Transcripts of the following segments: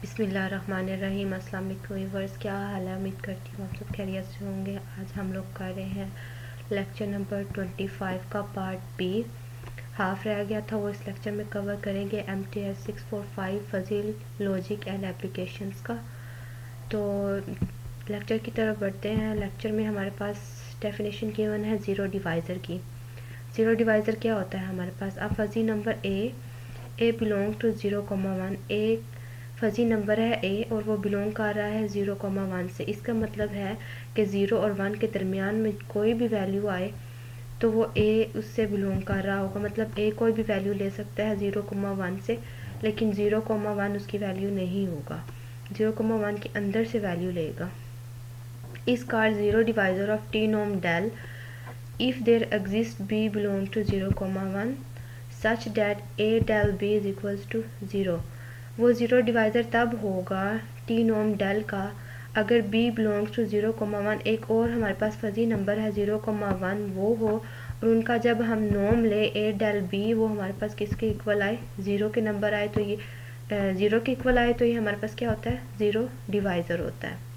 बिस्मिल्लाहिर्रहमानिर्रहीम। अस्सलाम वालेकुम व्यूअर्स, क्या हाल है? उम्मीद करती हूँ आप सब खैरियत से होंगे। आज हम लोग कर रहे हैं लेक्चर नंबर 25 का पार्ट बी। हाफ रह गया था, वो इस लेक्चर में कवर करेंगे MTS 645 Fazil logic and applications का। तो लेक्चर की तरफ बढ़ते हैं। लेक्चर में हमारे पास डेफिनेशन गिवन है ज़ीरो डिवाइज़र की। ज़ीरो डिवाइज़र क्या होता है हमारे पास? अब fuzzy number A belong to 0,1। A fuzzy number है ए और वो बिलोंग कर रहा है 0,1 से। इसका मतलब है कि 0 और 1 के दरमियान में कोई भी वैल्यू आए तो वो ए उससे बिलोंग कर रहा होगा। मतलब ए कोई भी वैल्यू ले सकता है 0,1 से, लेकिन 0,1 उसकी वैल्यू नहीं होगा, 0,1 के अंदर से वैल्यू लेगा। Is called zero divisor of T नॉम del if there exists b belong to 0,1 such that a del b is equals to 0। वो ज़ीरो डिवाइज़र तब होगा टी नॉम डेल का अगर b बिलोंग्स टू 0,1, एक और हमारे पास फजी नंबर है 0,1 वो हो, और उनका जब हम नॉम ले a डेल b वो हमारे पास किसके इक्वल आए? ज़ीरो के नंबर आए, तो ये ज़ीरो के इक्वल आए तो ये हमारे पास क्या होता है? ज़ीरो डिवाइज़र होता है।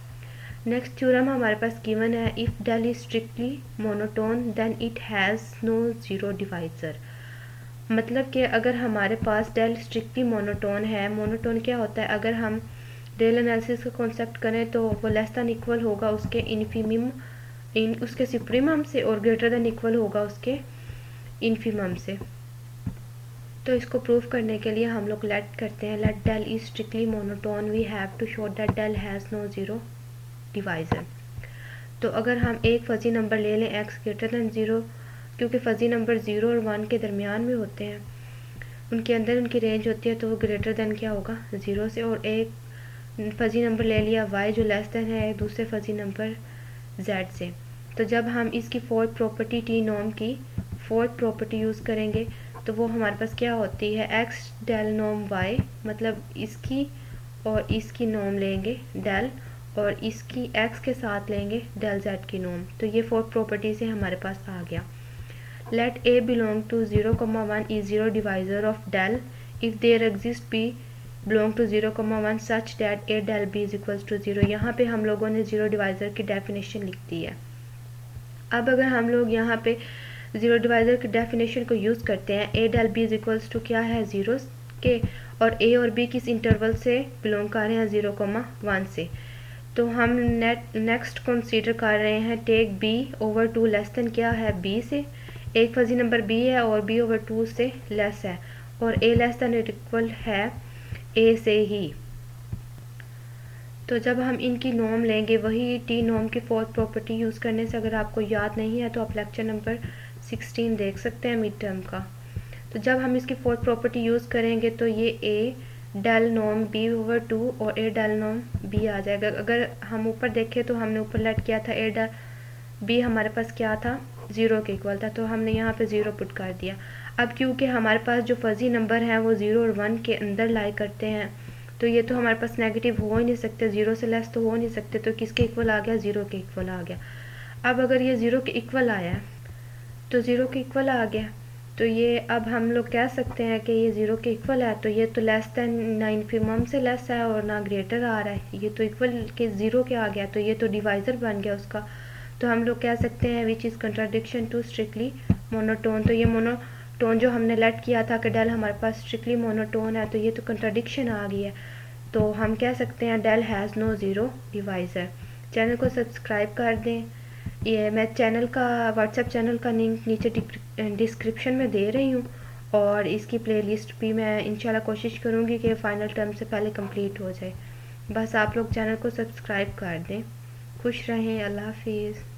नेक्स्ट थ्योरम हमारे पास गिवन है if del is strictly monotone then it has no zero divisor. मतलब कि अगर हमारे पास डेल स्ट्रिक्टली मोनोटोन है, मोनोटोन क्या होता है? अगर हम डेल एनालिसिस का कॉन्सेप्ट करें तो वो लेस दैन इक्वल होगा उसके उसके सुप्रीमम से, और ग्रेटर दैन इक्वल होगा उसके इन्फीमम से। तो इसको प्रूव करने के लिए हम लोग लेट करते हैं let del is strictly monotone we have to show that del has no zero divisor. तो अगर हम एक फजी नंबर ले लें x ग्रेटर दैन 0, क्योंकि फजी नंबर 0 और 1 के दरमियान में होते हैं, उनके अंदर उनकी रेंज होती है, तो वो ग्रेटर दैन क्या होगा? 0 से। और एक फजी नंबर ले लिया y जो लेस दैन है दूसरे फजी नंबर z से। तो जब हम इसकी फोर्थ प्रॉपर्टी टी नॉम की फोर्थ प्रॉपर्टी यूज़ करेंगे तो वो हमारे पास क्या होती है? x डेल नॉम y, मतलब इसकी और इसकी नॉम लेंगे डेल, और इसकी x के साथ लेंगे डेल z की नॉम। तो ये फोर्थ प्रॉपर्टी से हमारे पास आ गया। Let a belong to 0,1 is zero divisor of del if there exist b belong to 0,1 such that a del b is equals to 0। यहाँ पे हम लोगों ने ज़ीरो डिवाइज़र की डेफिनेशन लिख दी है। अब अगर हम लोग यहाँ पे ज़ीरो डिवाइज़र की डेफिनेशन को यूज़ करते हैं, a del b is equals to क्या है? 0 के, और a और b किस इंटरवल से बिलोंग कर रहे हैं? 0,1 से। तो हम नेक्स्ट कंसीडर कर रहे हैं take b over 2 less than क्या है? b से। एक फजी नंबर b है और b ओवर 2 से लेस है, और a लेस दैन इक्वल है a से ही। तो जब हम इनकी नॉम लेंगे वही टी नॉम की फोर्थ प्रॉपर्टी यूज़ करने से, अगर आपको याद नहीं है तो आप लेक्चर नंबर 16 देख सकते हैं मिड टर्म का। तो जब हम इसकी फोर्थ प्रॉपर्टी यूज़ करेंगे तो ये a डेल नॉम b ओवर 2 और a डेल नॉम b आ जाएगा। अगर हम ऊपर देखें तो हमने ऊपर लेट किया था a डेल b हमारे पास क्या था? 0 के इक्वल था, तो हमने यहाँ पे 0 पुट कर दिया। अब क्योंकि हमारे पास जो फजी नंबर हैं वो 0 और 1 के अंदर लाई करते हैं, तो ये तो हमारे पास नेगेटिव हो ही नहीं सकते, 0 से लेस तो हो नहीं सकते, तो किसके इक्वल आ गया? 0 के इक्वल आ गया। अब अगर ये 0 के इक्वल आया तो 0 के इक्वल आ गया, तो ये अब हम लोग कह सकते हैं कि ये 0 के इक्वल है, तो ये तो लेस दैन ना इन्फीमम से लेस है और ना ग्रेटर आ रहा है, ये तो इक्वल के 0 के आ गया, तो ये तो डिवाइज़र बन गया उसका। तो हम लोग कह सकते हैं which is contradiction to strictly monotone. तो ये मोनोटोन जो हमने लेट किया था कि डेल हमारे पास स्ट्रिक्टली मोनोटोन है, तो ये तो कंट्राडिक्शन आ गई है। तो हम कह सकते हैं del has no zero divisor. Channel को सब्सक्राइब कर दें। ये मैं चैनल का व्हाट्सएप चैनल का लिंक नीचे डिस्क्रिप्शन में दे रही हूँ, और इसकी प्लेलिस्ट भी मैं इंशाल्लाह कोशिश करूँगी कि फ़ाइनल टर्म से पहले कंप्लीट हो जाए। बस आप लोग चैनल को सब्सक्राइब कर दें। खुश रहें। अल्लाह हाफिज़।